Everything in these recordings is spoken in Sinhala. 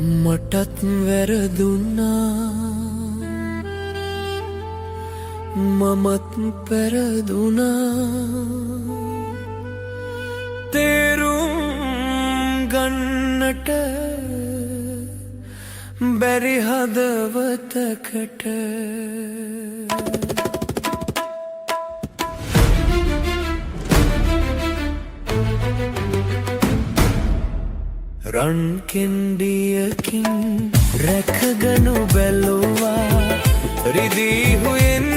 මටත් වැරදුනා මමත් පෙරදුනා තේරුම් ගන්නට බැරි හදවතකට රන් කෙන්ඩියකින් රැකගනු බැලුවා රිදී හුයෙන්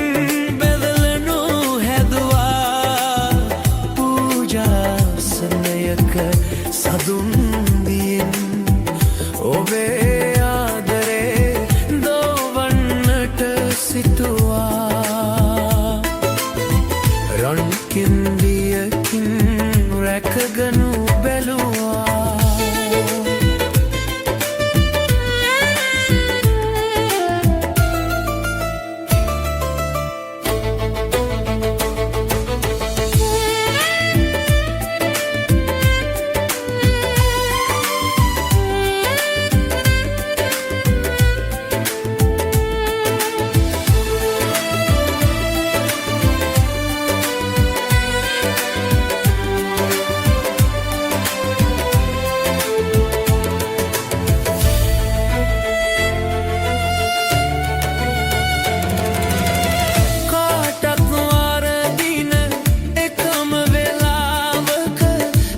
බෙදලනු හැදුවා පූජාසනයක සදුන්දියෙන් ඔබේ ආදරේ දෝවන්නට සිතුවා රන් කෙන්ඩියකින් රැකගනු බැලුවා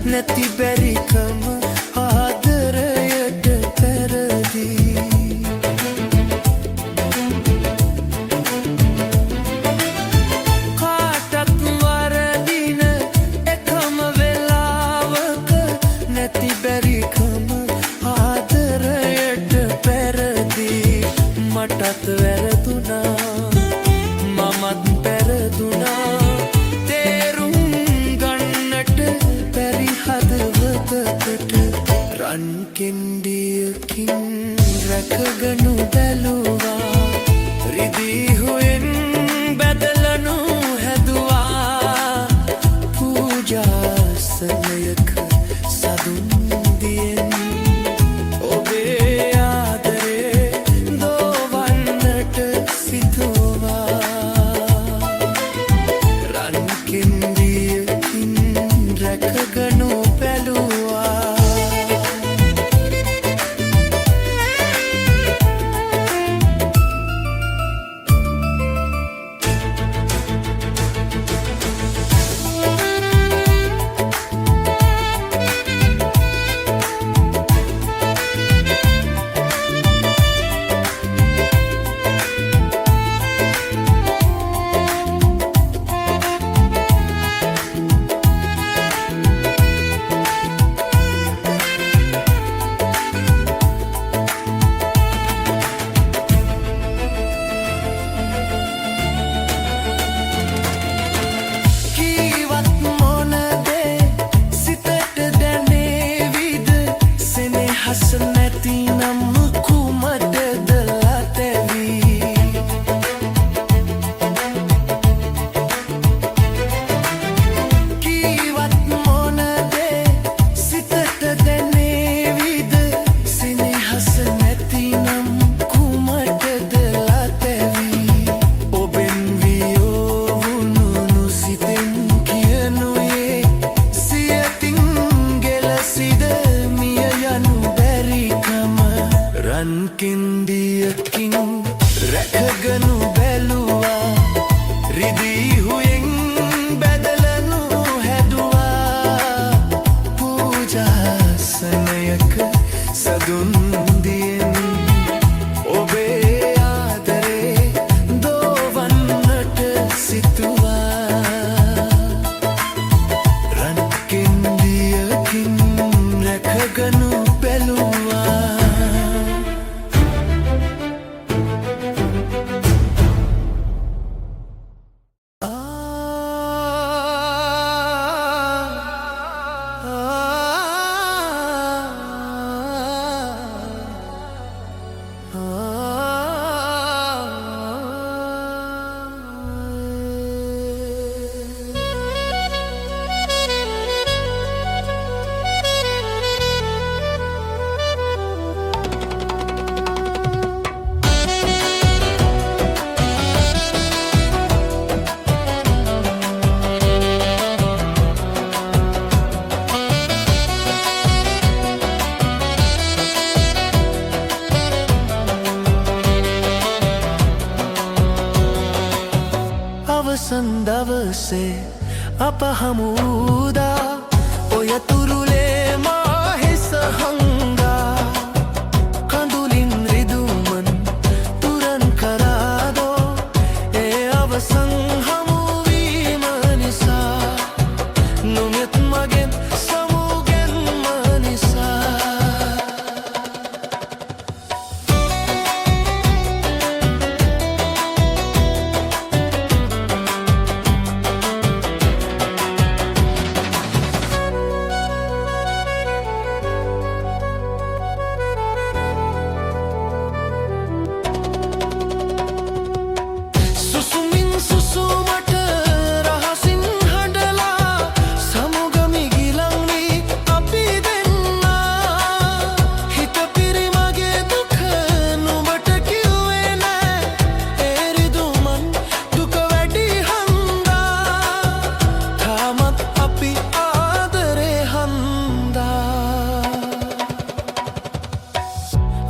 නැති බැරිකම ආදරයට පෙරදී කාටත් වරදින එකම වෙලාවක නැති බැරිකම ආදරයට පෙරදී මටත් වැරදුනා මමත් පෙරදුනා රන් කෙන්ඩියකින් රැකගනු බැලුවා රිදී හුයෙන් බැදලනු හැදුවා පූජාසනයක සදුන්දියෙන් ඔබේ ආදරේ දෝවන්නට සිතුවා රන් කෙන්ඩියකින් රැකගනු බැලුවා රන් කෙන්ඩියකින් රැකගනු බැලුවා රිදී හුයෙන් බැදලනු හැදුවා පූජාසනයක සදුන්දියෙන් ඔබේ ආදරේ දෝවන්නට සිතුවා රන් කෙන්ඩියකින් රැකගනු බැලුවා දවසේ අප හමුදා ඔය තුරුලේ මා හිස හංගා කඳුලින් රිදුමන් තුරන් කරාදෝ ඒ අවසන් හමුවීම නිසා නොමෙත් මගෙන් සමුගෙන්ම නිසා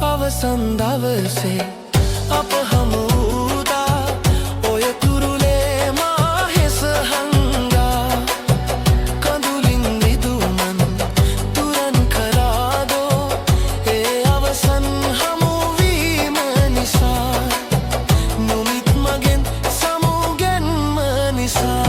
අවසන් දවසේ අප හමුදා ඔය තුරුලේ මා හිස හංගා කඳුලින් රිදුමන් තුරන් කරාදෝ ඒ අවසන් හමුවීම නිසා නොමිත් මගෙන් සමුගෙන්ම නිසා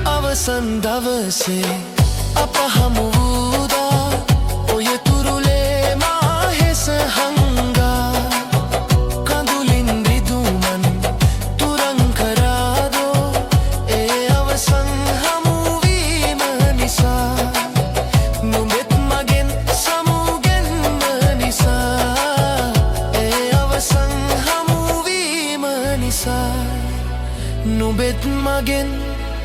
අවසන් දවසේ අප හමුදා ඔය තුරුලේ මා හිස හංගා කඳුලින් රිදුමන් තුරන් කරාදෝ ඒ අවසන් හමුවීම නිසා නොමෙත් මගෙන් සමුගෙන්ම නිසා ඒ අවසන් හමුවීම නිසා නොබෙත් මගෙන්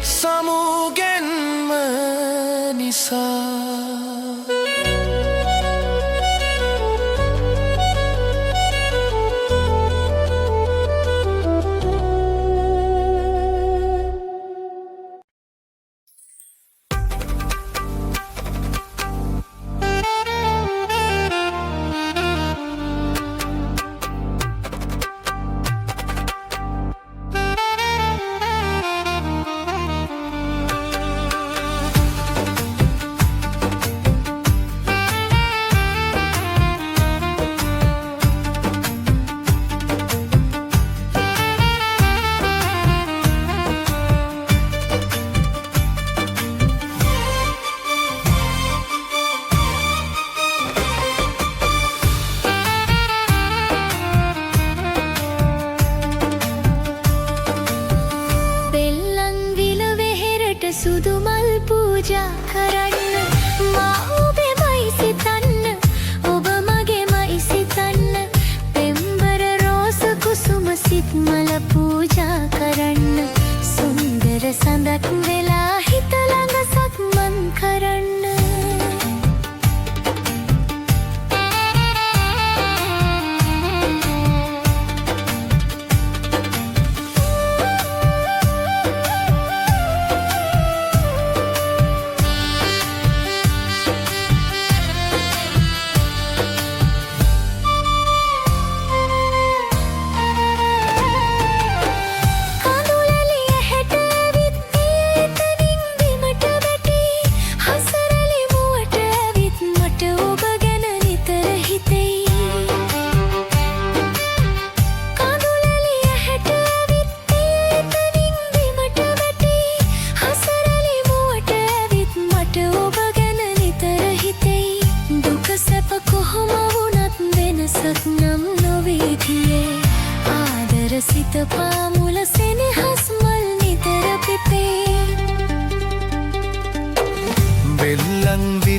සමුගෙන්ම නිසා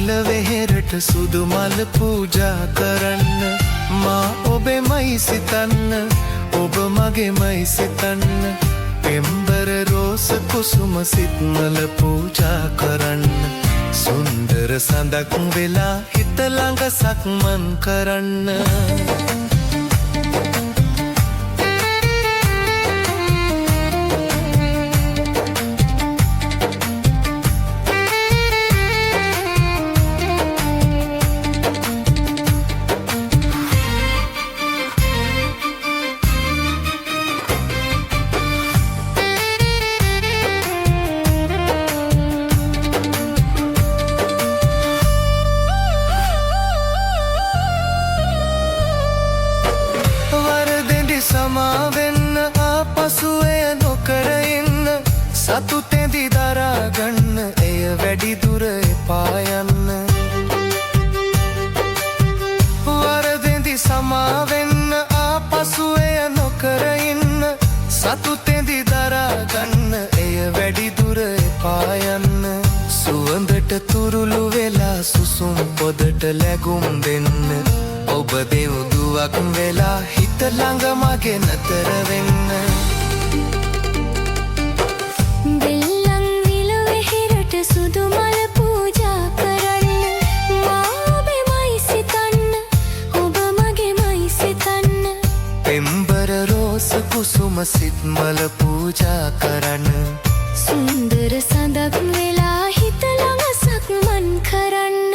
නිල වෙහෙරට සුදු මල් පූජා කරන්න මා ඔබෙමයි සිතන්න ඔබ මගේමයි සිතන්න පෙම්බර රෝස කුසුම සිත්මල පූජා කරන්න සුන්දර සඳක් වෙලා හිත ළඟ සක්මන් කරන්න සමාවෙන්න ආපසු එය නොකර ඉන්න සතුටෙදි දරාගන්න එය වැඩි දුර එපා යන්න වරදෙදි සමාවෙන්න ආපසු එය නොකර ඉන්න සතුටෙදි දරාගන්න එය වැඩි දුර එපා යන්න සුවඳට තුරුළු වෙලා සුසුම් පොදට ලැබුම් දෙන්න ඔබ දෙව්දුවක් වෙලා හිත ළඟ මගේ නතර වෙන්න දෙල්ලන් විල වෙහෙරට සුදු මල පූජා කරන්න මා ඔබෙමයි සිතන්න ඔබ මගේමයි සිතන්න පෙම්බර රෝස කුසුම සිත්මල පූජා කරන්න සුන්දර සඳක් වෙලා හිත ළඟ සක්මන් කරන්න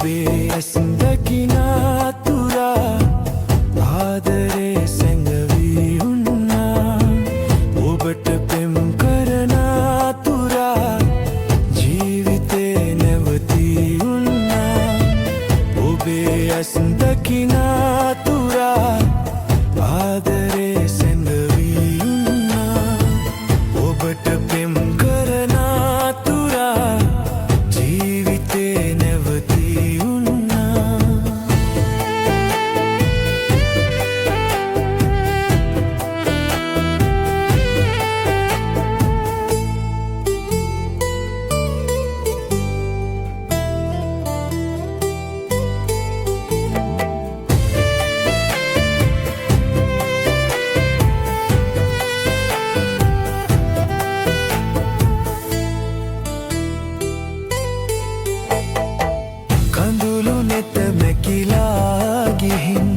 ඔබේ ඇස් දකිනා තුරා ආදරේ සැඟවී උන්නා ඔබට පෙම් කරන තුරා ජීවිතේ නැවතී උන්නා ඔබේ ඇස් දකිනා තුරා ආදරේ සැඟවී උන්නා ඔබට පෙම් කරන තුරා ජීවිතේ නැවතී උන්නා කඳුළු නෙත මැකිලා ගිහින්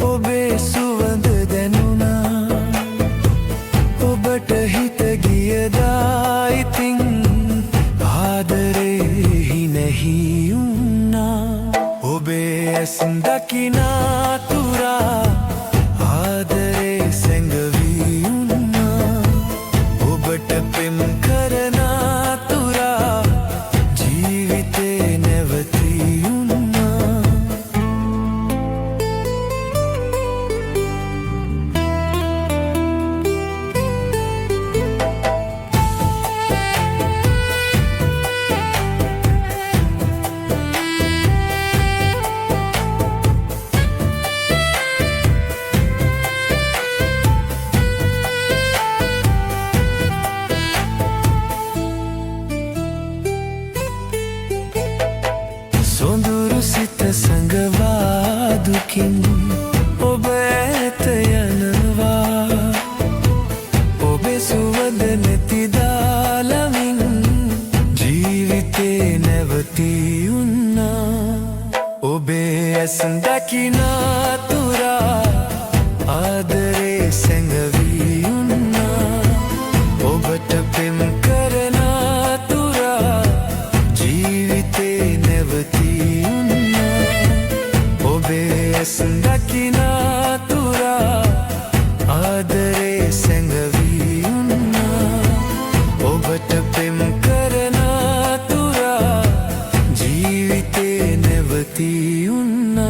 ඔබේ සුවඳ දැනුණා ඔබට හිත ගියදා ඉතින් ආදරෙහි නැහි උන්නා ඔබේ ඇස් දකිනා තුරා ආදරේ සැඟවී උන්නා ඔබට පෙම් කරන තුරා ජීවිතේ නැවතී උන්නා සොඳුරු සිත සඟවා දුකින් ඔබ ඈත යනවා ඔබේ සුවඳ නැතිදාලමින් ජීවිතේ නැවතී උන්නා ඔබේ ඇස් දකිනා තුරා ආදරේ සැඟවී උන්නා ඔබට පෙම් කරන තුරා ජීවිතේ නැවතී උන්නා ඔබේ ඇස් දකිනා තුරා ආදරේ සැඟවී උන්නා ඔබට පෙම් කරන තුරා ජීවිතේ නැවතී උන්නා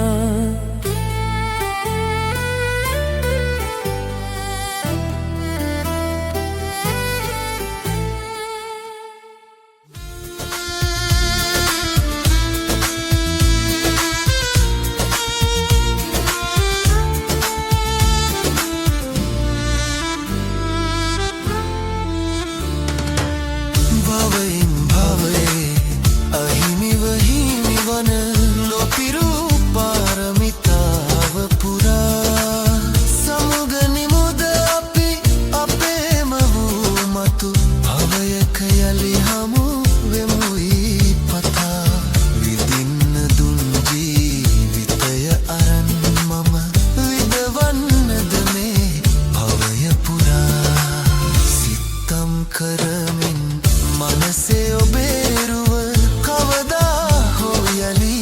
භවයෙන් භවයේ අහිමිව හිමිවන ලොපිරු පාරමිතාව පුරා සමුගනි මුද අපි අපේම වූ මතු භවයක යලි හමු වෙමුයි පතා විඳින්න දුන් ජීවිතය අරන් මම විඳවන්නද මේ භවය පුරා සිතම් කරමින් මනසේ ඔබේ රුව කවදා හෝ යලි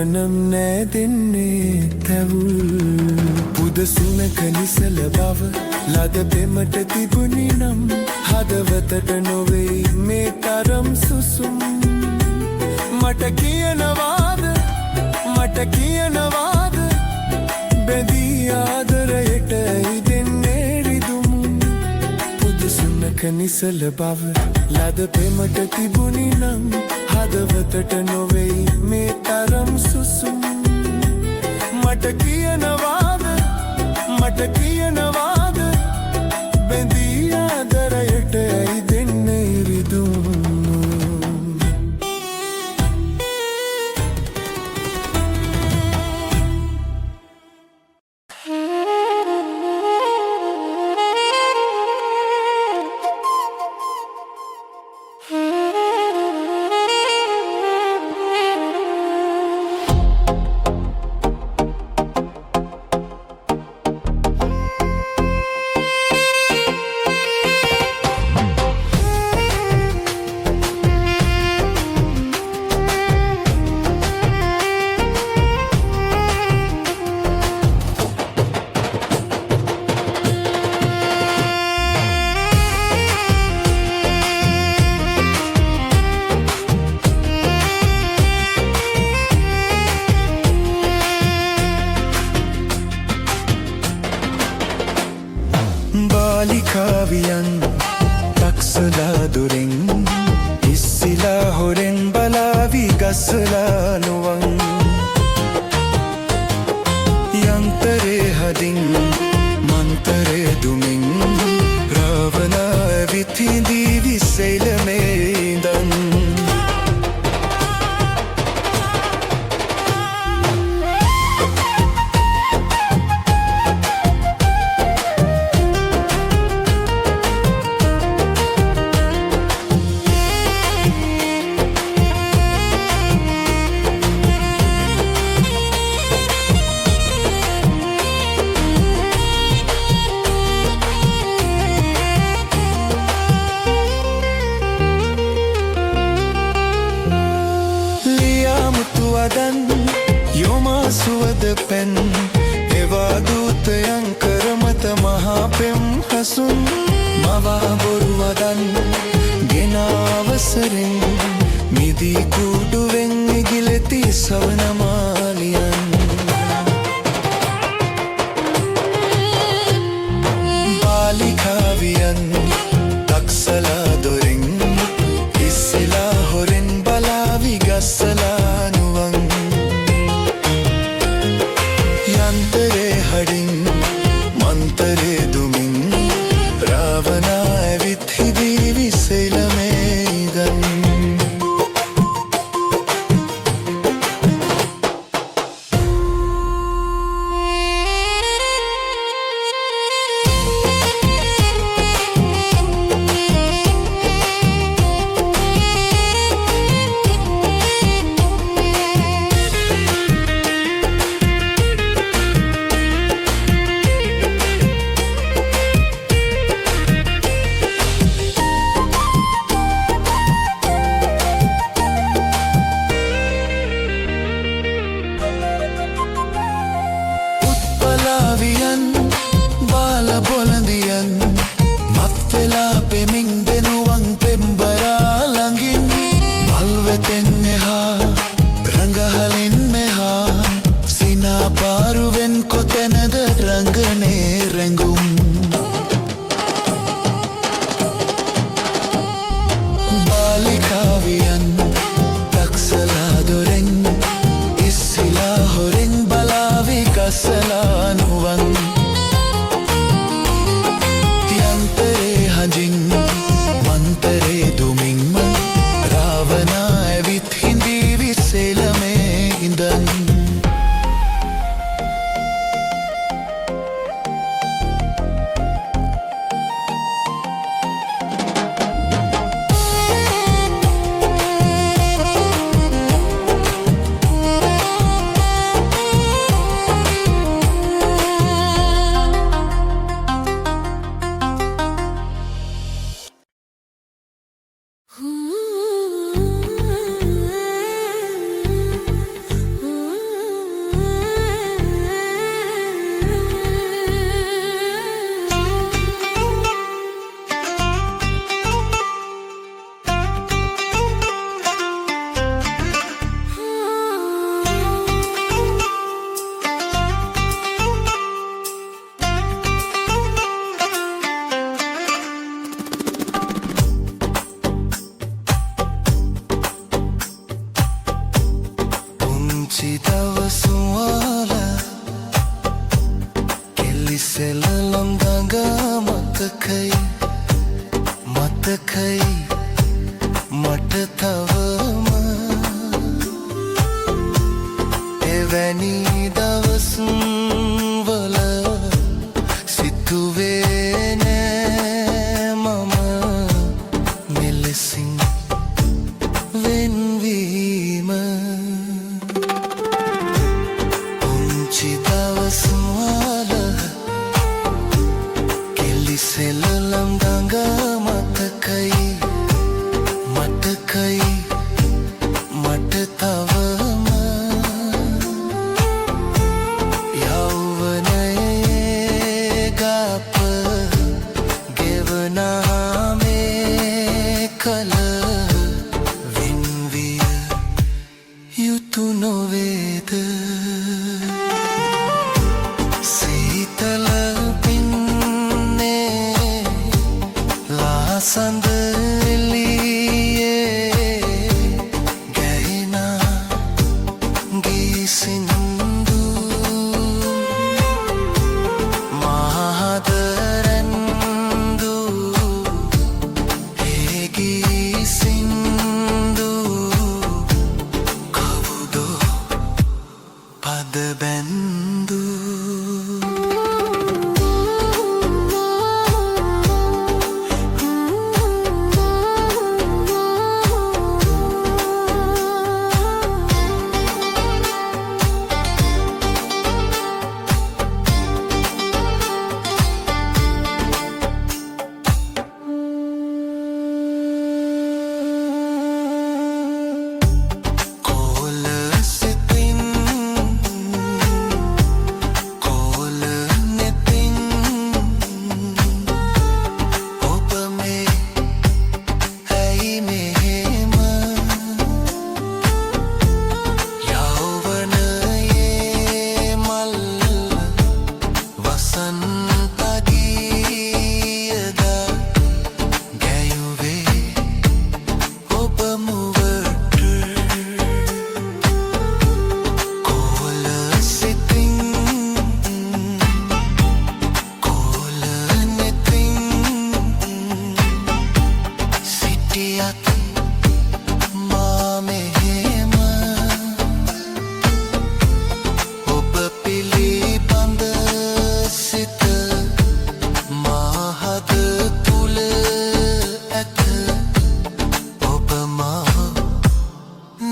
නුවනම් නෑ දෙන්නේ තැවුල් පුදසුනක නිසල බව ලද පෙමට තිබුණි නම් හදවතට නොවෙයි මේ තරම් සුසුම් මට කියනවාද බැදී ආදරයට ඉදෙන්නේ රිදුම් පුදසුනක නිසල බව ලද පෙමට තිබුණි නම් හදවතට නොවෙයි මේ තරම් සුසුම් මට කියනවාද බැදී ආදරයට ඉදෙන්නේ රිදුම් කාවියන් තක්සලා දුරින් ඉස්සිලා හොරෙන් බලාවි ගස්සලා නුවන් යන්තරේ හදින් මන්තරේ දුමින් රාවනා ඇවිත් හිඳී විසෙයිලමේ ඉඳන් සුවද පැන් එවා දූතයන් කරමත මහා පෙම් හසුන් මවා බොරු වදන් ගෙන අවසරෙන් මිදී කුඩුවෙන් ඉගිලෙති සවනමාලියන් බාලිකාවියන් තක්සලා දොරින් ඉස්සිලා හොරෙන් බලාවි ගස්සලා නුවන් යන්තරේ හඩින් මන්තරේ දුමින් රාවනා ඇවිත් හිදී විසෙයිලමේ ඉඳන් මතකයි මතකයි මට තවම එවැනි දවස් වල සිතුවේ නෑ මම මෙලෙසින් වෙන්වීම පුංචි දවස් වල කෙලිසෙලලම් ගඟ මතකයි මතකයි මට තවම යෞවනයේ ගාප ගෙවනාමේ කල වින්විය යුතු නොවේද සීතල පින්නේ ලාසඳ එළියේ ගැහිනා ගී සින්දු මහදරැන්දු ඒ ගී සින්දු කවුදෝ පද බැන්දු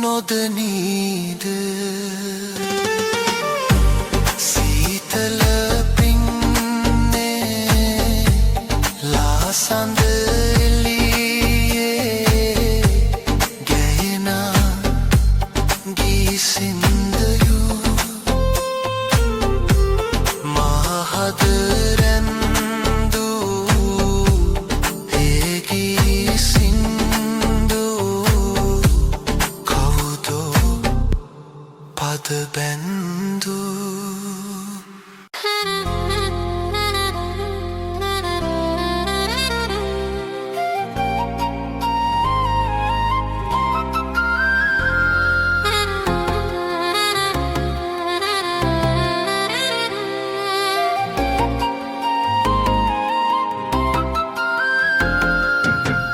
නොදනීද සීතල පින්නේ ලාසඳ එළියේ ගැහෙනා ගී සින්දයු මහදරැන්දු ඒ ගී සින්දු පද බැන්දු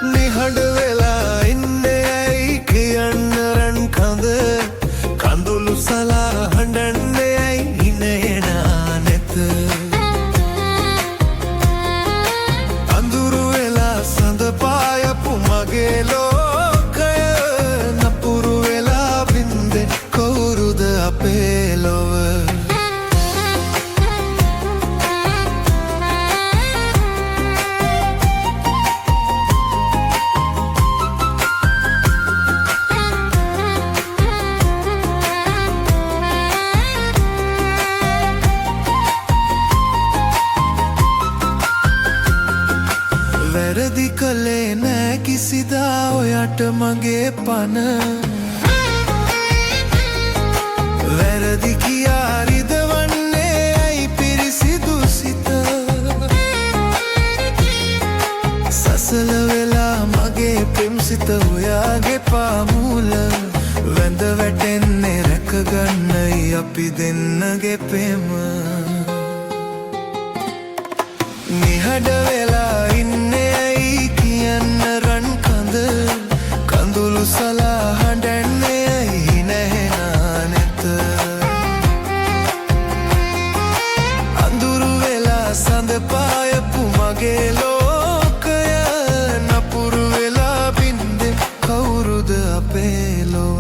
නිහඬ වෙලා ඉන්නේ ඇයි කියන්න රන් කඳ කඳුළු සලා හඬන්නේ ඇයි ඉනේනා නැත අඳුරු වෙලා සඳ පායපු මගේ ලෝකය නපුරු වෙලා බින්දේ කවුරුද අපේ ලොව වැරදි කළේ නෑ කිසිදා ඔයට මගේ පන වැරදි කියා රිදවන්නේ ඇයි පිරිසිදු සිත සසල වෙලා මගේ පෙම්සිත ඔයාගේ පාමුල වැඳ වැටෙන්නේ රැකගන්නයි අපි දෙන්නගේ පෙම නිහඬ වෙලා ඉන්නේ ඇයි කියන්න රන් කඳ කඳුළු සලා හඬන්නේ ඇයි නැහෙනා නැත අඳුරු වෙලා සඳ පායපු මගේ ලෝකය නපුරු වෙලා බින්දේ කවුරුද අපේ ලොව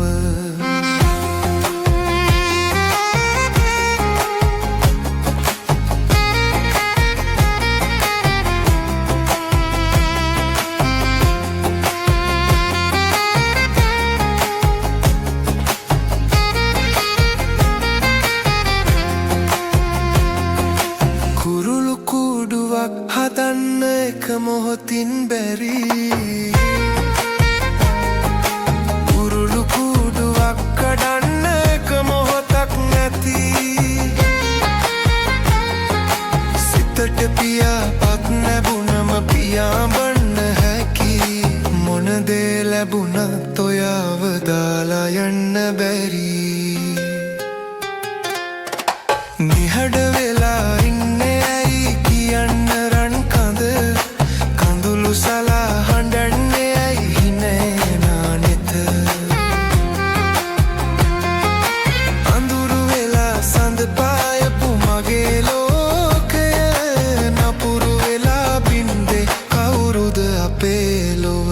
හදන්න එක මොහොතින් බැරි උරුළු කූඩුවක් කඩන්න එක මොහොතක් නැති සිතට පියාපත් නැබුණම පියාඹන්න හැකි මොන දේ ලැබුණත් ඔයාව දාලා යන්න බැරි නිහඬ වෙලා ඉන්නේ ඇයි කියන්න රන් කඳ කඳුළු සලා හඬන්නේ ඇයි නෑනා නෙත අඳුරු වෙලා සඳ පායපු මගේ ලෝකය නපුරු වෙලා බින්දේ කවුරුද අපේ ලොව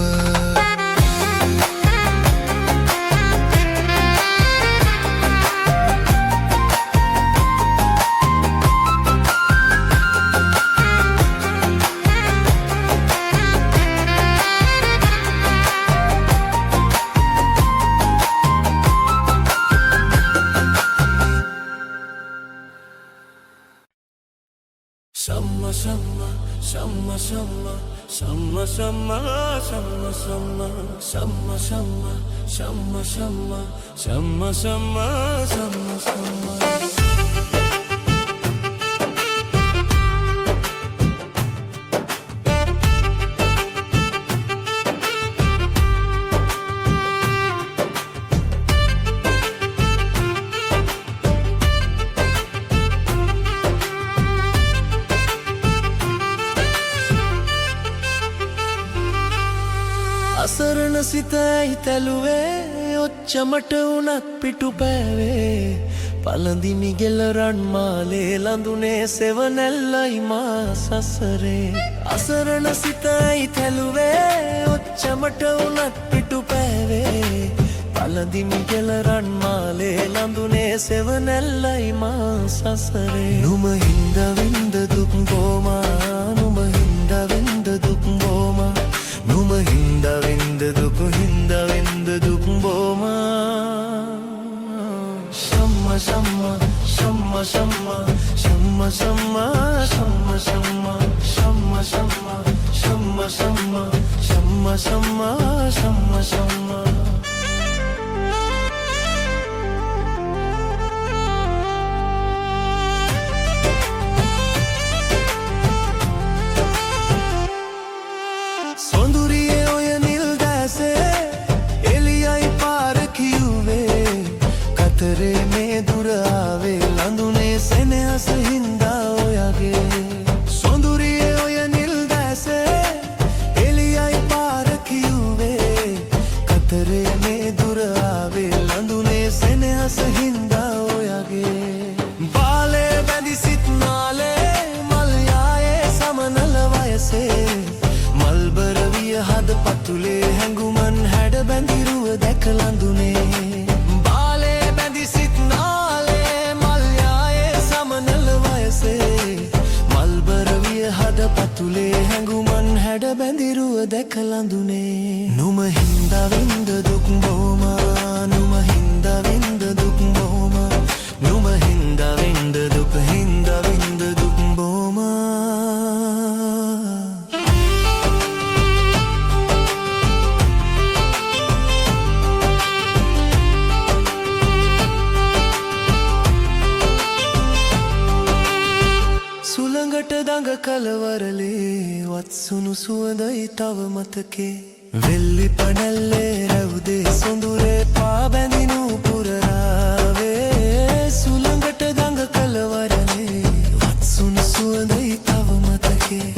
Sama sama sama sama sama sama sama sama sama sama sama sama sama sama sama අසරණ සිතයි තැලුවේ ඔච්චමට උනත් පිටු පෑවේ පළඳිමි ගෙල රන් මාලේ ලඳුනේ සෙවනැල්ලයි මා සසරේ අසරණ සිතයි තැලුවේ ඔච්චමට උනත් පිටු පෑවේ පළඳිමි ගෙල රන් මාලේ ලඳුනේ සෙවනැල්ලයි මා සසරේ නුම හින්ද වින්ද දුක් බෝමා නුම හින්ද වින්ද දුක් බෝමා නුම හින්ද වින්ද දුක් හින්ද වින්ද දුක් බෝමා Shama shama shama shama shama shama shama shama shama shama shama shama shama shama shama shama කතරේ මේ දුර ආවේ ලඳුනේ සෙනෙහස හින්දා ඔයගේ සොඳුරියේ ඔය නිල් දැසේ එළියයි පාර කිව්වේ කතරේ මේ දුර ආවේ ලඳුනේ සෙනෙහස හින්දා ඔයගේ බාලේ බැඳි සිත් නාලේ මල් යායේ සමනල වයසේ මල්බර විය හද පතුලේ හැඟුමන් හැඩ බැඳිරුව දැක ලඳුනේ පතුලේ හැඟුමන් හැඩ බැඳිරුව දැක ලඳුනේ නුම හින්ද වින්ද දුක් බෝමා නුම හින්ද වින්ද දුක් බෝමා නුම හින්ද වින්ද දුක් හින්ද වින්ද දුක් බෝමා සුළඟට දඟ කලවරලේ වත්සුණු සුවඳයි තව මතකේ වෙල්ලි පඩැල්ලේ රැවුදේ සොඳුරේ පා බැඳිනු පුරරාවේ සුළඟට දඟ කලවරලේ වත්සුණු සුවඳයි තව මතකේ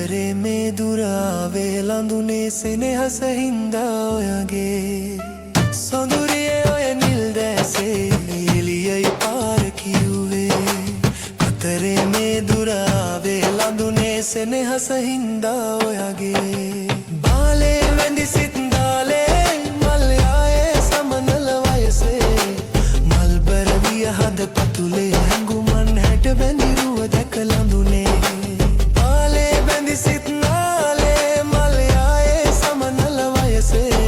අතරේ මේ දුර ආවේ ලඳුනේ සෙනෙහස හින්දා ඔයගේ සොඳුරියේ ඔය නිල් දැසේ එළියයි පාර කිව්වේ අතරේ මේ දුර ආවේ ලඳුනේ සෙනෙහස හින්දා ඔයගේ බාලේ වැඳි සිත් දාලේ මල් යායේ සමනල වයසේ මල්බර විය හද පතුලේ හැඟුමන් හැට බැඳිරුව දැක ලඳුනේ බාලේ වැඳි සිත් නාලේ මල් යායේ සමනල වයසේ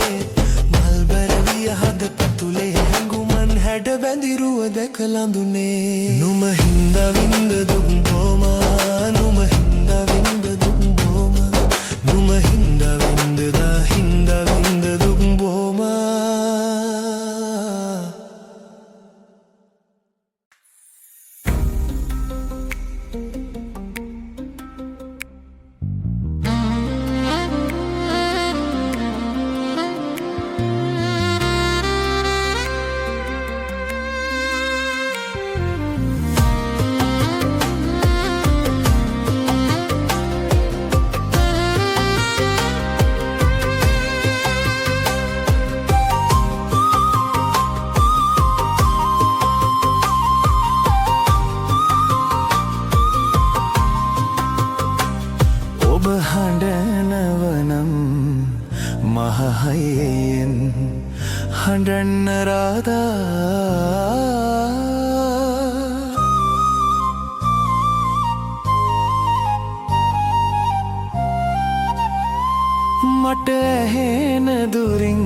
මල්බර විය හද පතුලේ හැඟුමන් හැට බැඳිරුව දැක ලඳුනේ නුම හින්දා වින්ද දුක් බොමා නුම හින්දා වින්ද දුක් බොමා නුම හින්දා වින්ද දා හින්දා වින්ද දුක් බොමා ඔබ හඬනවනම් මහහයෙන් හඬන්න රාදා මට ඇහෙන දුරින්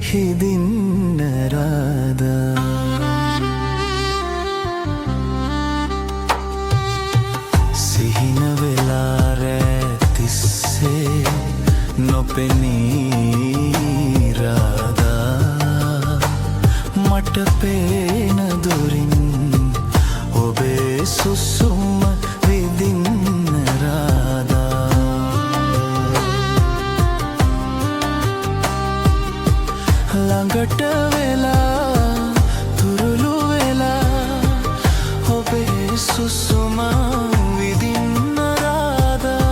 හිදින්න රාදා සිහින වෙලා රෑ තිස්සේ නොපෙනී රාදා මට පේන දුරින් ඔබේ සුසුම විඳින්න රාදා ළඟට වෙලා තුරුළු වෙලා ඔබේ සුසුම විඳින්න රාදා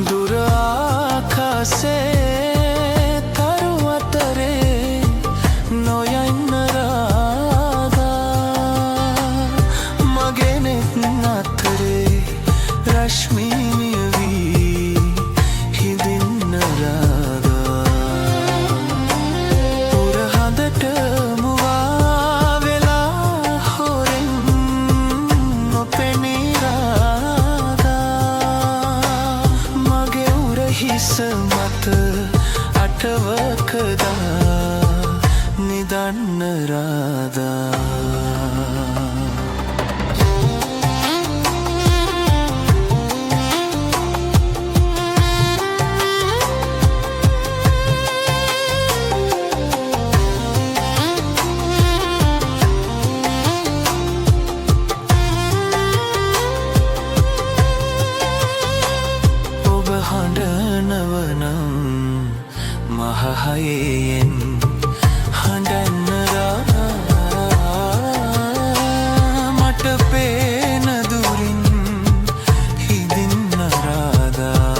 දුර ආකාසේ තරු අතරේ නොයන්න රාදා මගේ නෙත් අතරේ රශ්මිය වී හිඳින්න රාදා පුර හදට මුවා වෙලා හොරෙන් නොපෙනී රාදා මගේ උරහිස මත අටවකදා නිදන්න රාදා ඔබ හඬනවනම් මහහයෙන් හඬන්න රාදා මට පේන දුරින් හිදින්න රාදා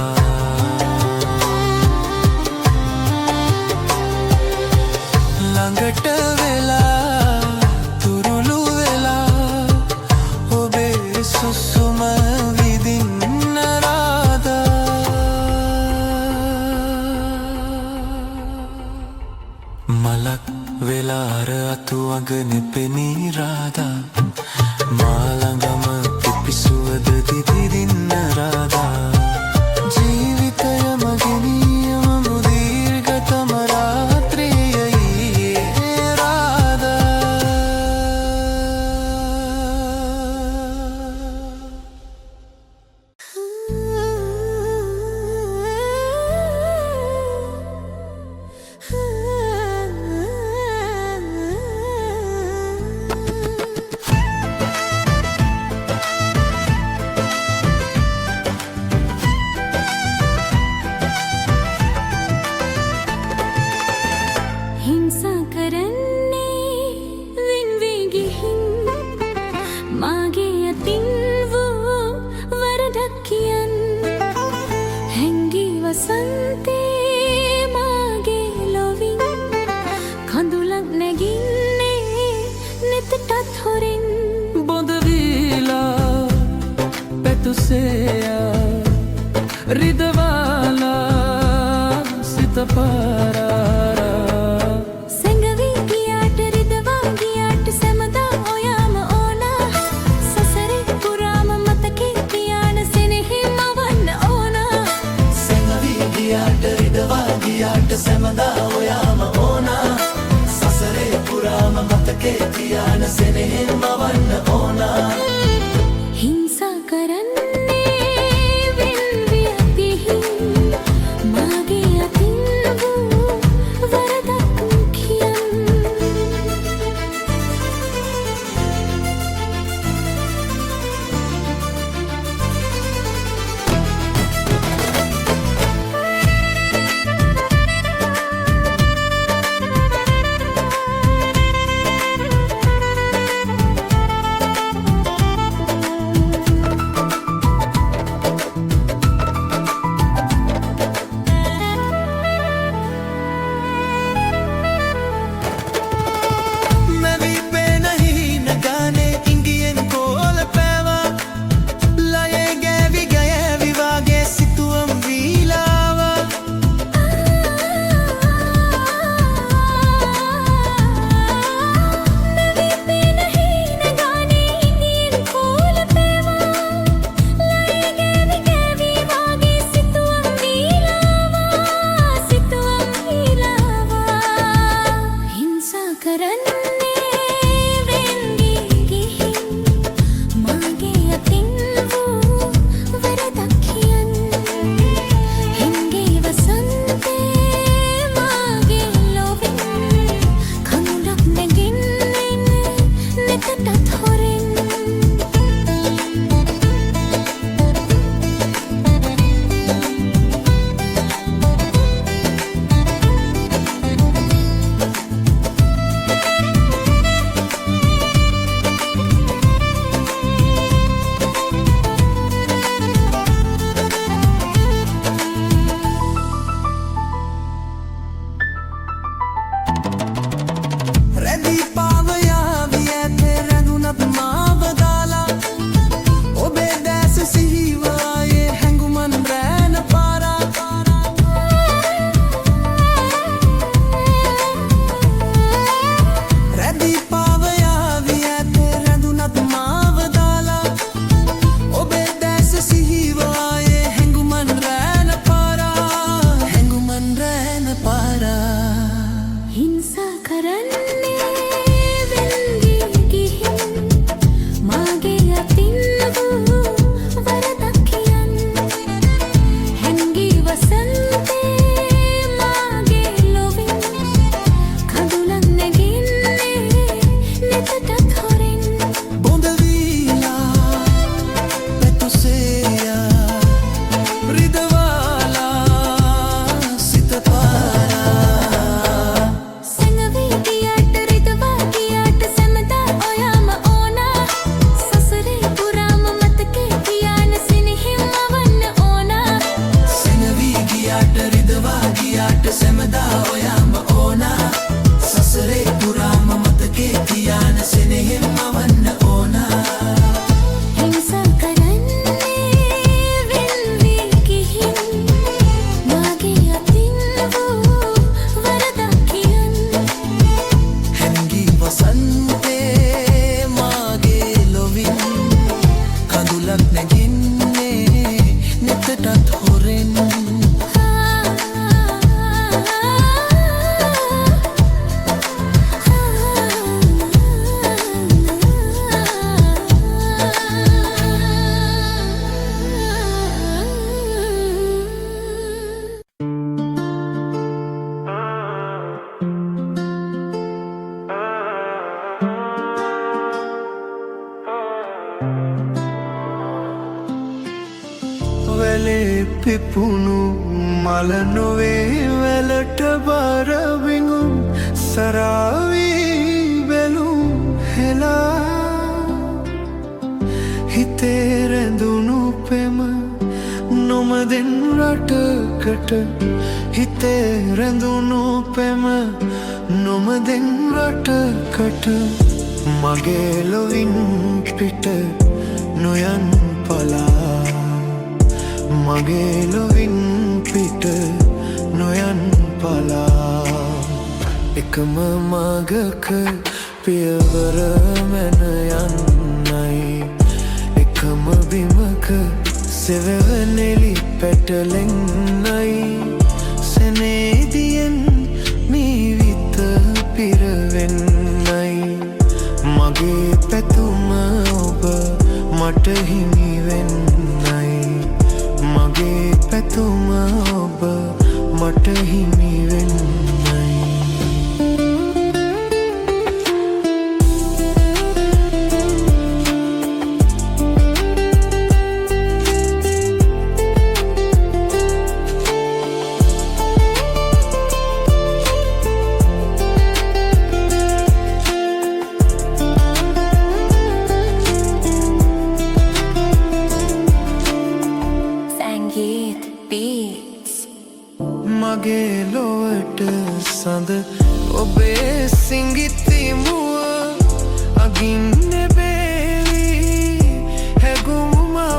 ළඟට වෙලා තුරුළු වෙලා ඔබේ සුසුම විඳින්න රාදා මලක් වෙලාර අතු අඟනේ පෙනී රාදා මා ළඟම පිපිසුවද දිදින්න රාදා ජීවිතයම ගෙනියම මුදීර්ඝතම රාත්‍රියයි රාදා රිදවාලා සිත පාරාරා සැඟවී ගියාට රිදවා ගියාට සැමදා ඔයාම ඕනා සසරේ පුරාම මතකේ තියාන සෙනෙහිම වන්න ඕනා සැඟවී ගියාට රිදවා ගියාට සැමදා ඔයාම ඕනා සසරේ පුරාම මතකේ තියාන සෙනෙහෙන් මවන්න ඕනා හිංසා කරන්නේ වෙන්විය පිහින් මාගේ අතින් වූ වරදක් කියන් मैं भी पे नहीं न गाने इंगियन कोल पैवा लाए गए विवागे सितुअम वीलावा रैदी पावया विए थे रंगुनत मावदाला ओबे दैस सिहिवाये हैंगुमन रैन पारा रैदी पावया विए थे रंगुनत मावदाला ओबे दैस सिहिवाये हैंगुमन रैन पारा හිංසා කරන්නේ වෙන්වී ගිහින් මාගේ අතින් වූ වරදක් කියන් හැංගී වසන්තේ මාගේ ලොවින් කඳුලක් නැගින්නේ නෙතටත් හොරෙන් බොඳවීලා පැතුසේයා රිදවාලා සිත පාරා සැඟවී ගියාට රිදවා ගියාට සැමදා ඔයාම ඕනා සසරේ පුරාම මතකේ තියාන සෙනෙහිම වන්න ඕනා සැඟවී ගියාට රිදවා ගියාට සැමදා ඔයාම ඕනා සසරේ පුරාම මතකේ තියාන සෙනෙහෙන් මවන්න ඕනා හිංසා කරන්නේ වෙන්වී ගිහින් මාගේ අතින් වූ වරදක් කියන් හැංගී වසන්තේ මාගේ ලොවින් කඳුලක් නැගින්නේ නෙතටත් හොරෙන් වැලේ පිපුණු මල නොවේ වැලට බර විඟුම් සරාවී බැලුම් හෙලා හිතේ රැඳුණු පෙම නොමදෙන් රටකට හිතේ රැඳුණු පෙම නොමදෙන් රටකට මගේ ලොවින් පිට නොයන් පලා මගේ ලොවින් පිට නොයන් පලා එකම මගක පියවර මැන යන්නයි එකම බිමක සෙවනෙලි පැටලෙන්නයි සෙනේදියෙන් මීවිත පිරවෙන්නයි මගේ පැතුම ඔබ මට හිමිවෙන්නයි මගේ පැතුම ඔබ මට හිමිවෙන්නයි Sangeet Beats. මගේ ලොවට සඳ ඔබේ සිංගිති මුව අගින් නෙබේවි හැගුමවා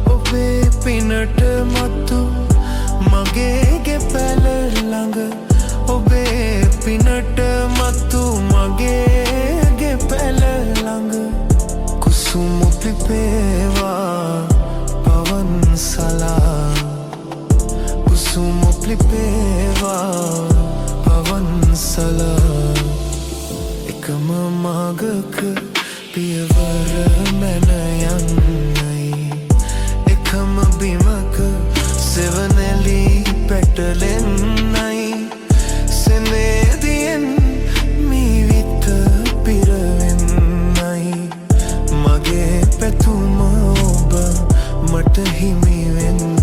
ඔබේ පිනට මතු මගේගේ පැල ළඟ ඔබේ පිනට මතු මගේගේ පැල ළඟ කුසුම පිපේවා පවන් සලා කුසුම පිපේවා පවන් සලා එකම මගක පියවර මැන යන්නයි එකම බිමක සෙවනෙලි පැටලෙන්නයි සෙනේදියෙන් මීවිත පිරවෙන්නයි මගේ පැතුම ඔබ මට හිමිවෙන්නයි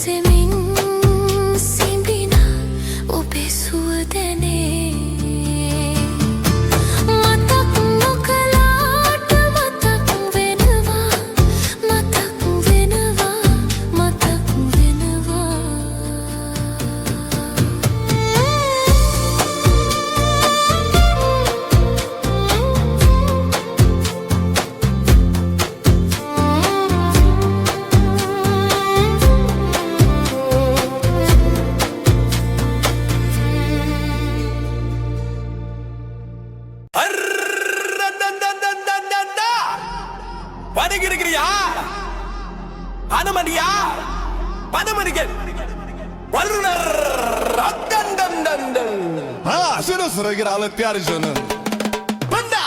සෙමින් සිඹිනා ඔබේ සුව දැනේ මතක් නොකලාට මතක් වෙනවා මතක් වෙනවා මතක් වෙනවා வணங்கிருக்கிறியா அனுமதியா பதமணிகள் வல்லுனர் அத்தந்தம் தந்தம் Sudah sudah kira alat tiar sana. Banda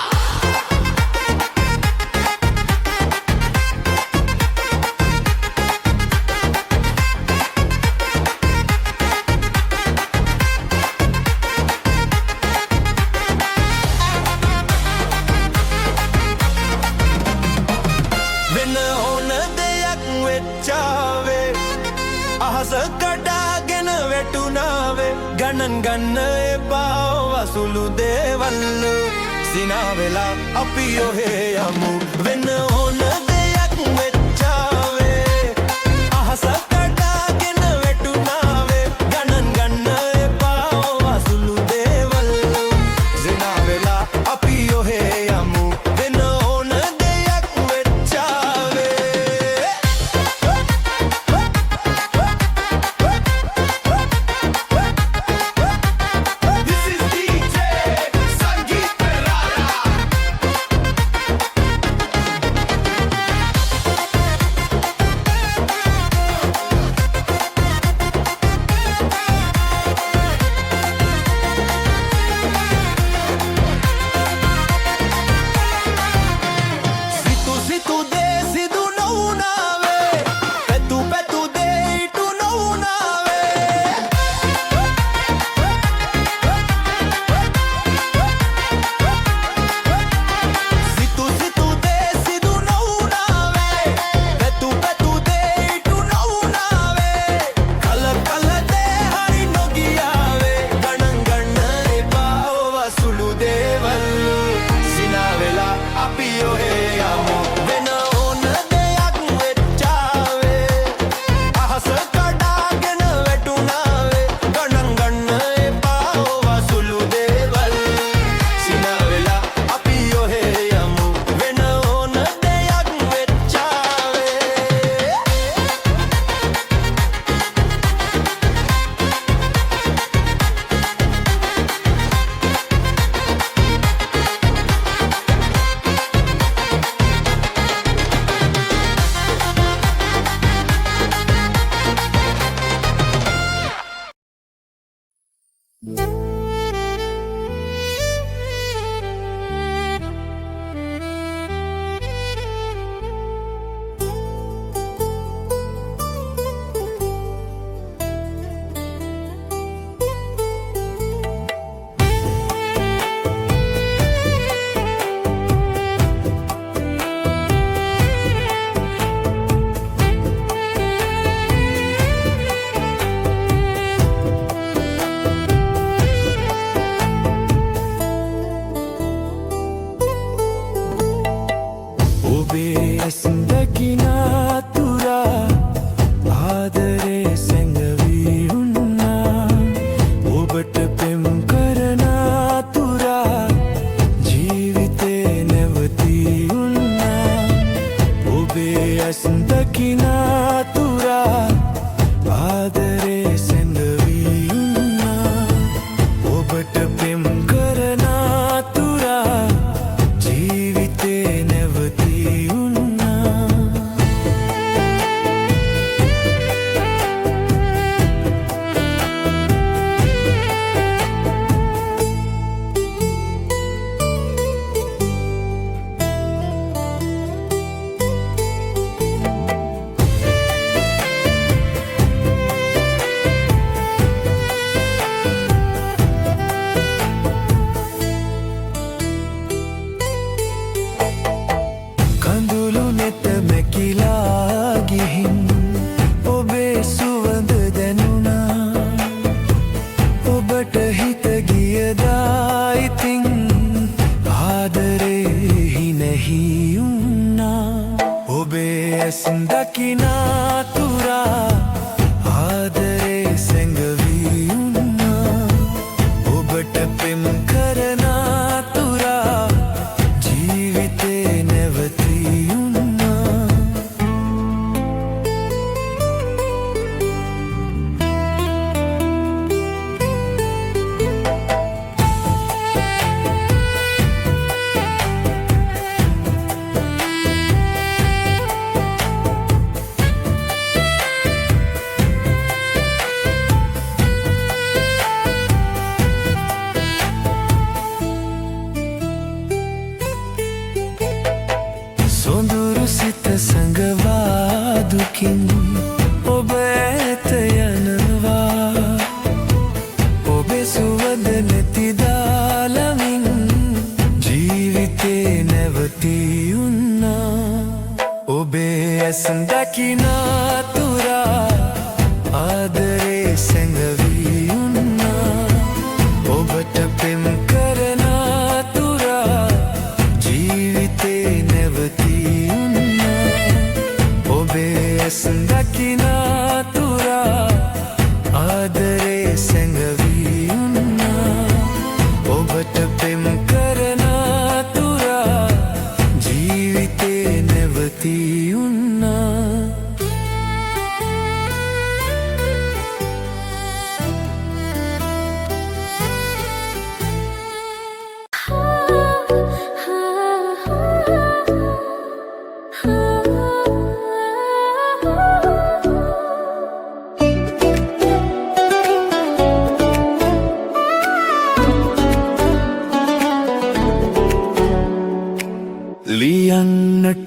වෙන ඕන දෙයක් වෙච්චාවේ අහස කඩාගෙන වැටුනාවේ ගණන් ගන්න එපා වසුළු දේවල් සිනාවෙලා අපි ඔහේ යමු වෙන ඕන දෙයක් වෙච්චාවේ අහස කඩාගෙන වැටුනාවේ ගණන් ගන්න එපා වසුළු දේවල් සිනාවෙලා අපි ඔහේ යමු වෙන ඕන දෙයක් වෙච්චාවේ This is DJ Sangeet Perara සිතු සිතු දේ සිදු නොවුනාවේ පැතු පැතු දේ ඉටු නොවුනාවේ සිතු සිතු දේ සිදු නොවුනාවේ පැතු පැතු දේ ඉටු නොවුනාවේ කල කල දේ හරි නොගියාවේ ගණන් ගන්න එපා වසුළු දේවල් සිනාවෙලා අපි ඔහේ යමු වෙන ඕන දෙයක් වෙච්චාවේ අහස කඩාගෙන වැටුනාවේ ගණන් ගන්න එපා වසුළු දේවල් සිනාවෙලා අපි ඔහේ යමු වෙන ඕන දෙයක් වෙච්චාවේ ඔබේ ඇසින් දකිනා තුරා ආදරේ සැඟවී උන්නා ඔබට පෙම් කරනා තුරා ජීවිතේ නැවතී උන්නා ඔබේ ඇසින් දකිනා තුරා ආදරේ සැඟවී උන්නා ඔබට පෙම් කරනා තුරා ජීවිතේ නැවතී උන්නා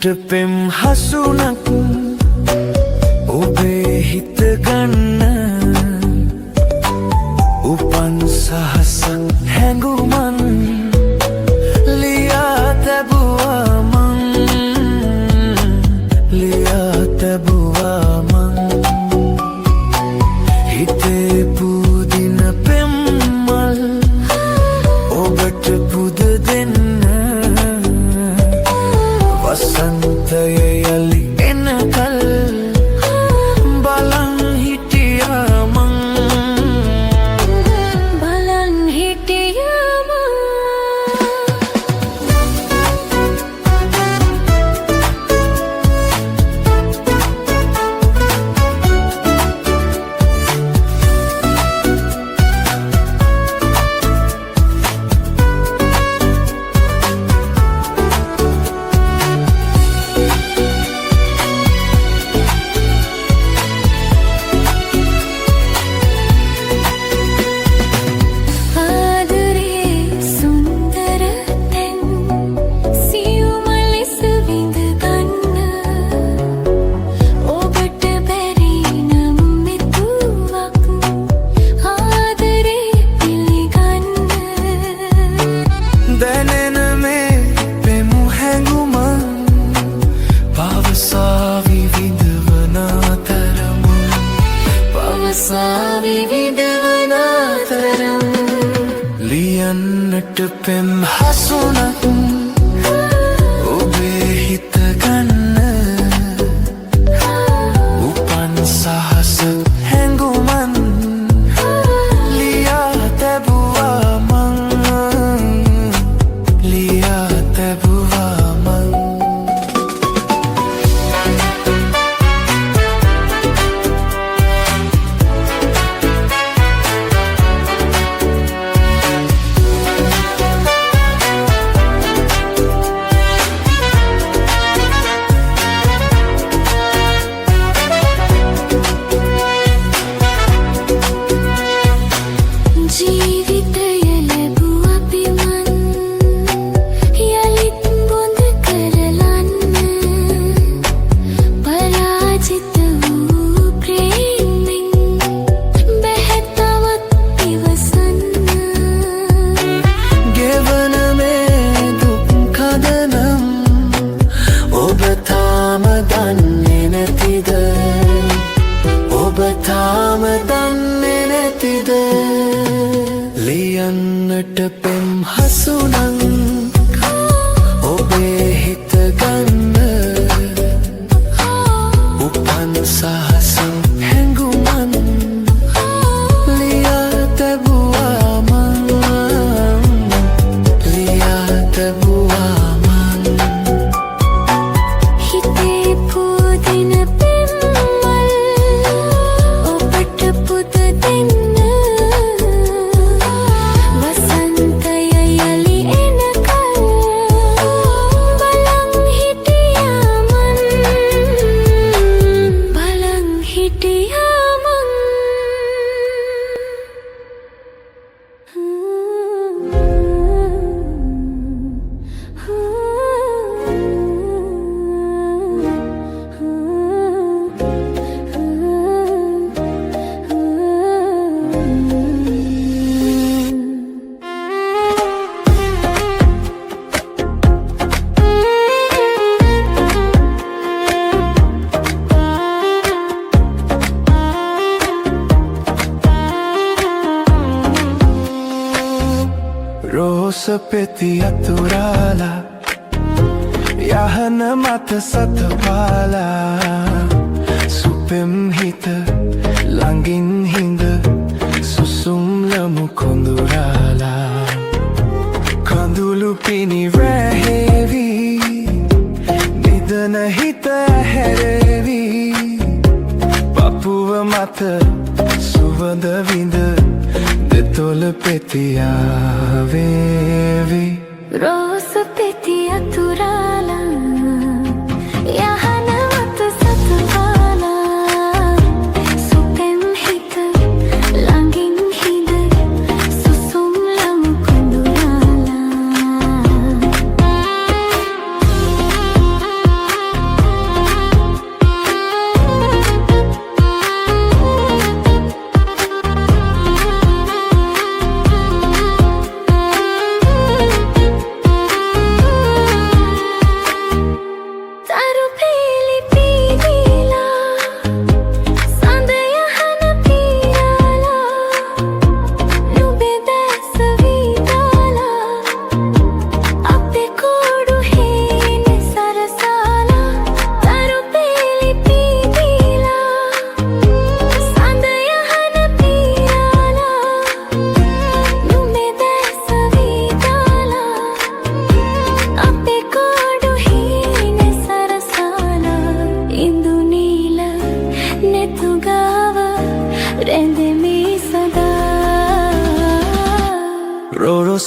හිතට පෙම් හසුනක් ඔබේ හිත ගන්න උපන් සහසක් හැඟුමන් ලියා තැබුවා මං ලියා තැබුවා මං හිතේ පුදින පෙම්මල් ඔබට පුද දෙන්න වසන්තය යලි එනකල් බලන් හිටියා මං බලන් හිටියා මං ලියන්නට පෙම් හසුනක් ඔබේ හිත ගන්න උපන් සහස හැඟුමන් ලියා තැබුවා මං ලියා තැබුවා මං තාම දන්නේ නැතිද ලියන්නට පෙම් හසුනක් ඔබේ හිත ගන්න උපන් සහස හැඟුමන් ලියා තැබුවා මං ලියා තැබුවා මං හිතේ පුදින පුද දෙන්න වසන්තය යලි එනකල් බලන් හිටියා මං බලන් හිටියා මං රෝස පෙති අතුරාලා යහන මත සතපාලා සුපෙම් හිත ළඟින් හිඳ සුසුම් ලමු කොඳුරාලා කඳුළු පිණි රැහෙවි නිදන හිත හැරෙවි පපුව මත සුවඳ විඳ දෙතොල පෙතියාවේවි රෝස පෙති අතුරාලා යහන මත සතපාලා සුපෙම් හිත ළඟින් හිඳ සුසුම් ලමු කොඳුරාලා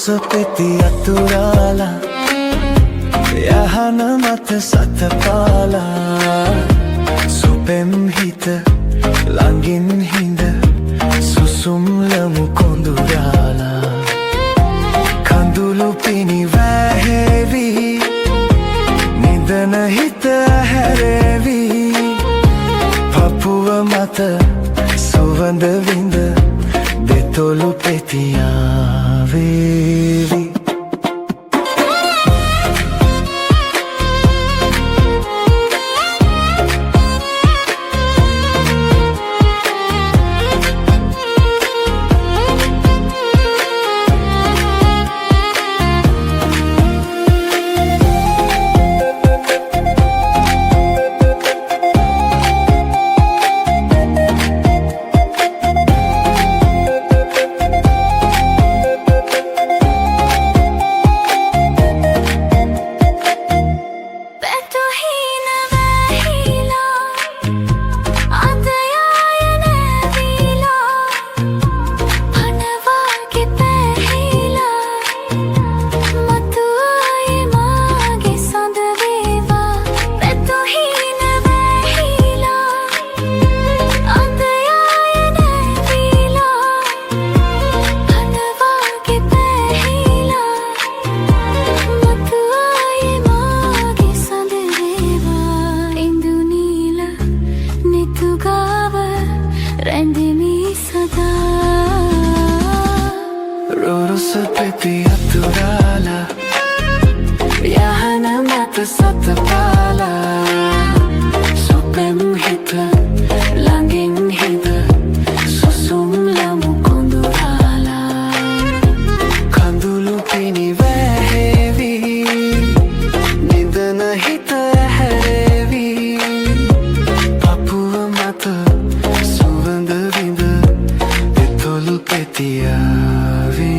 රෝස පෙති අතුරාලා යහන මත සතපාලා සුපෙම් හිත ළඟින් හිඳ සුසුම් ලමු කොඳුරාලා කඳුළු පිණි වැහෙවි නිදන හිත හැරෙවි පපුව මත සුවඳ විඳ දෙතොලු පෙතියාවේවි රෝස පෙති අතුරාලා යහන මත සතපාලා සුපෙම් හිත ළඟින් හිඳ සුසුම් ලමු කොඳුරාලා කඳුළු පිණි වැහෙවි නිදන හිත හැරෙවි පපුව මත සුවඳ විඳ දෙතොලු පෙතියාවි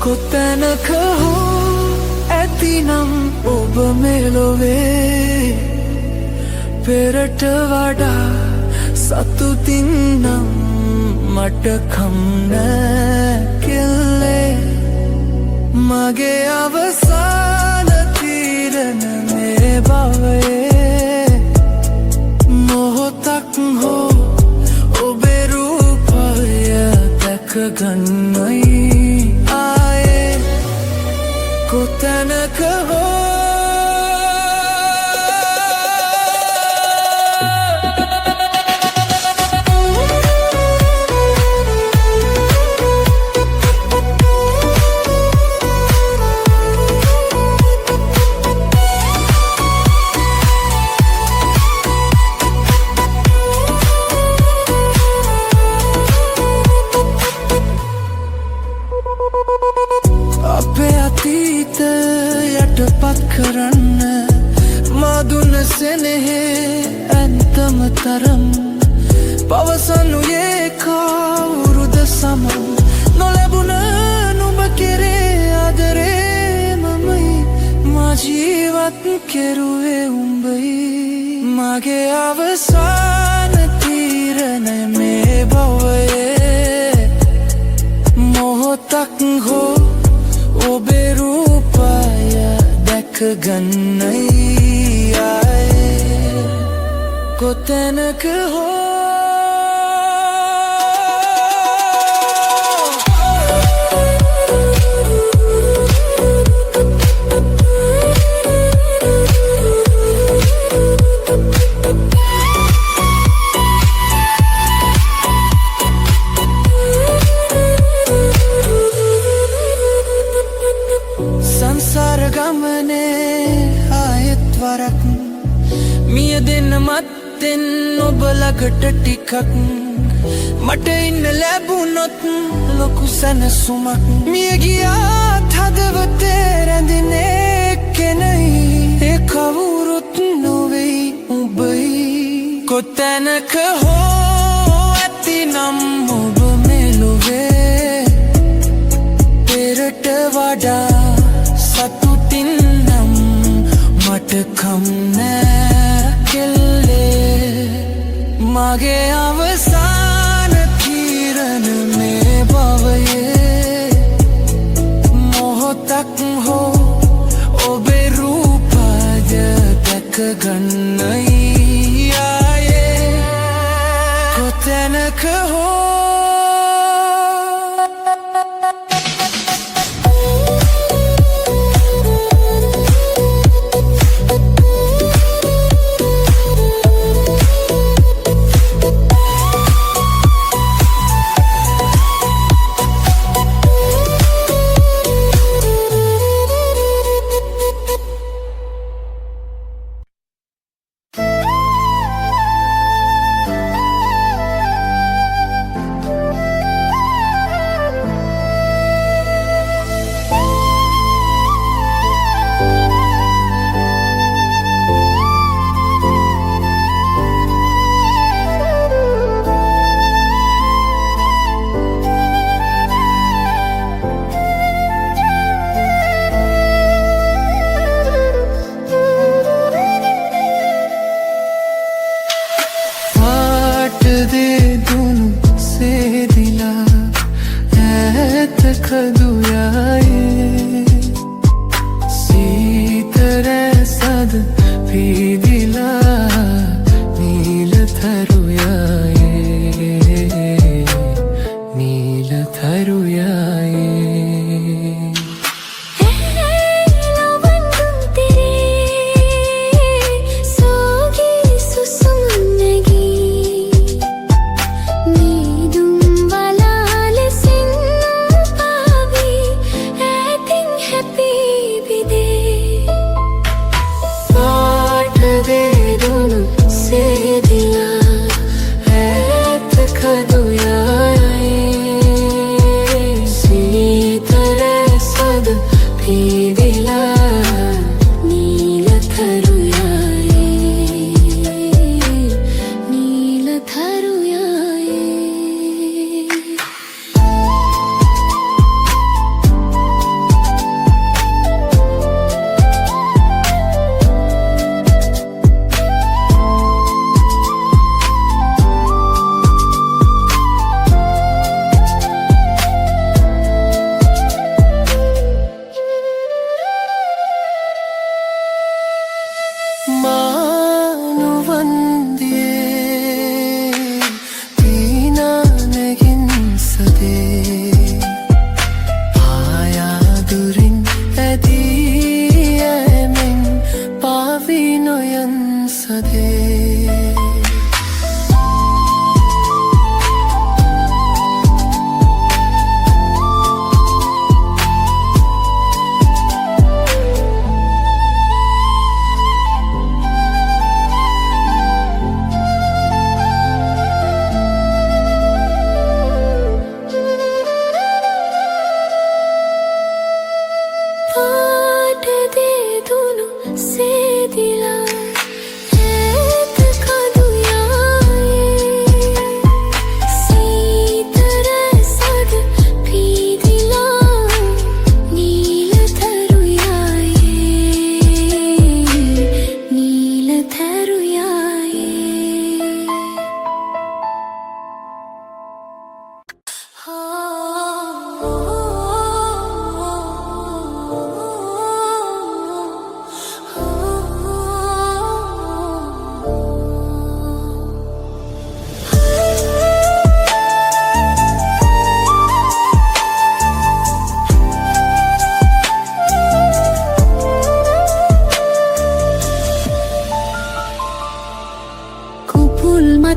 කොතැනක හෝ ඇතිනම් ඔබ මෙලොවේ පෙරට වඩා සතුටින් නම් මට කම්නෑ කෙල්ලේ මගේ අවසාන තීරණ මේ බවේ මොහොතක් හෝ ඔබේ රූපය දැකගන්නයි කොතැනක හෝ අපේ අතීත යටපත් කරන්න මාදුන සෙනෙහේ ඇන්තම තරම් පවසනුයේ කවුරුද සමන් නොලැබුණ නුඹ කෙරේ ආදරේ මමයි මා ජීවත් කෙරුවේ උඹයි මගේ අවසාන තීරණය මේ බවයේ මොහොතක් හෝ ඔබේ රූපය දැකගන්නයි ආයේ කොතැනක හෝ සංසාර ගමනේ ආයෙත් වරක් මිය දෙන්න මත්තෙන් ඔබ ළඟට ටිකක් මට ඉන්න ලැබුණොත් ලොකු සැනසුමක් මිය ගියාත් හදවතේ රැඳෙන්නේ කෙනයි ඒ කවුරුත් නොවෙයි ඔබයි කොතැනක හෝ ඇතිනම් ඔබ මෙලොවේ පෙරට වඩා සතුටින් නම් මට කම් නෑ කෙල්ලේ මගේ අවසාන තීරණ මේ බවයේ මොහොතක් හෝ ඔබේ රූපය දැක ගන්නයි ආයේ කොතැනක හෝ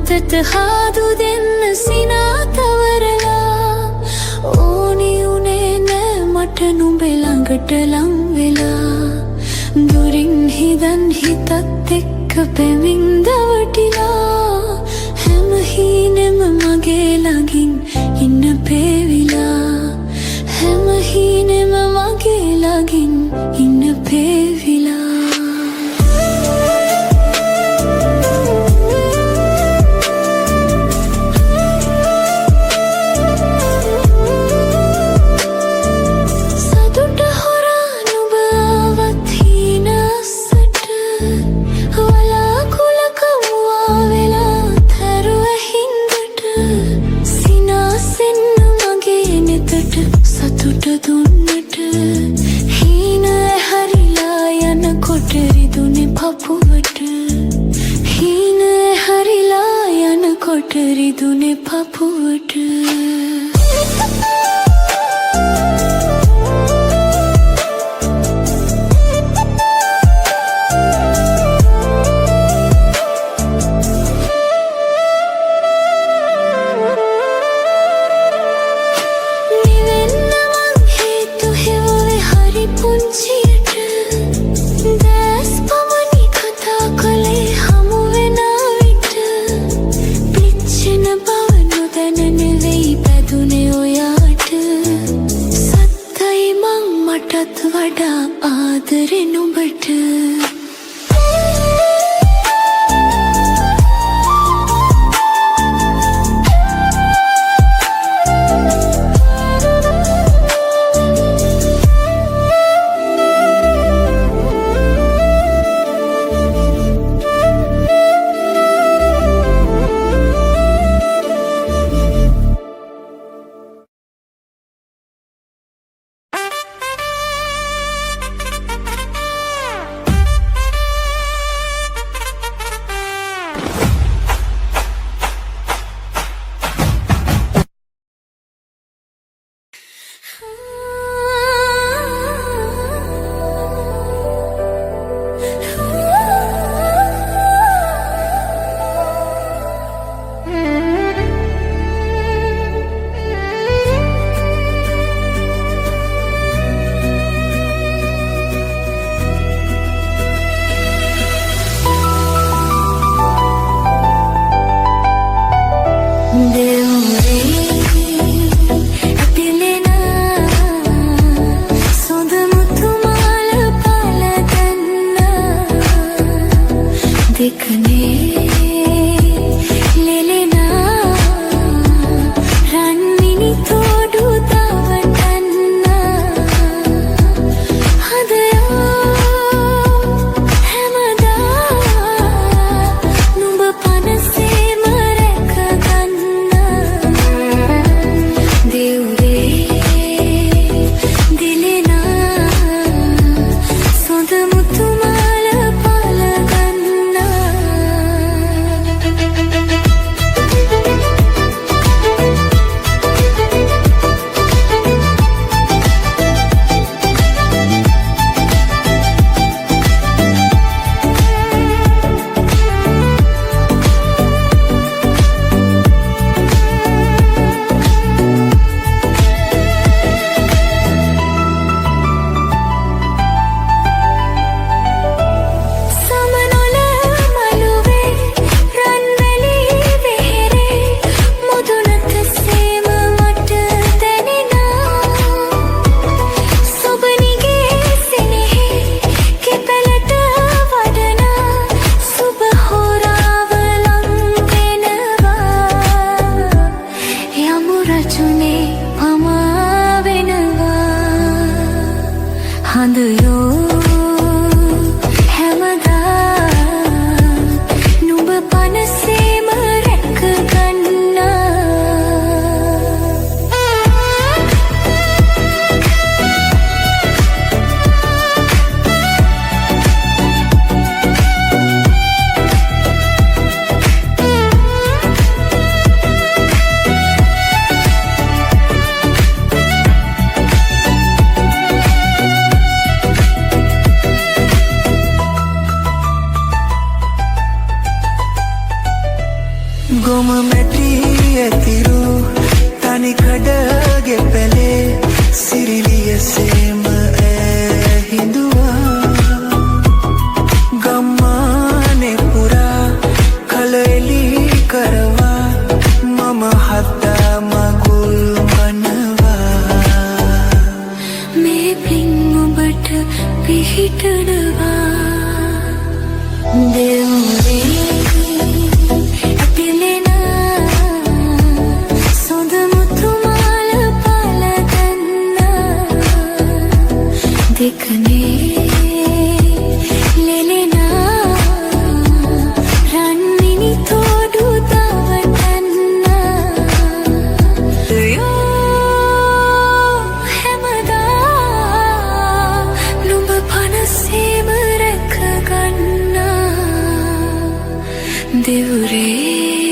මතට හාදු දෙන්න සිනාතවරලා ඕනි උනේ නෑ මට නුඹේ ළඟට ලං වෙලා දුරින් හිදන් හිතත් එක්ක පෙමින් දවටිලා හැම හීනෙම මගේ වැදුනේ පපුවට වඩා ආදරේ නුඹට ගොම මැටි ඇතිරු තනි කඩගේ පැලේ සිරිලිය සේම හිඳුවා ගම්මානේ පුරා කල එලි කරවා මම හත්තා මගුල් මනවා මේ පින් ඔබට පිහිටනවා දෙව්වේ දෙවුරේ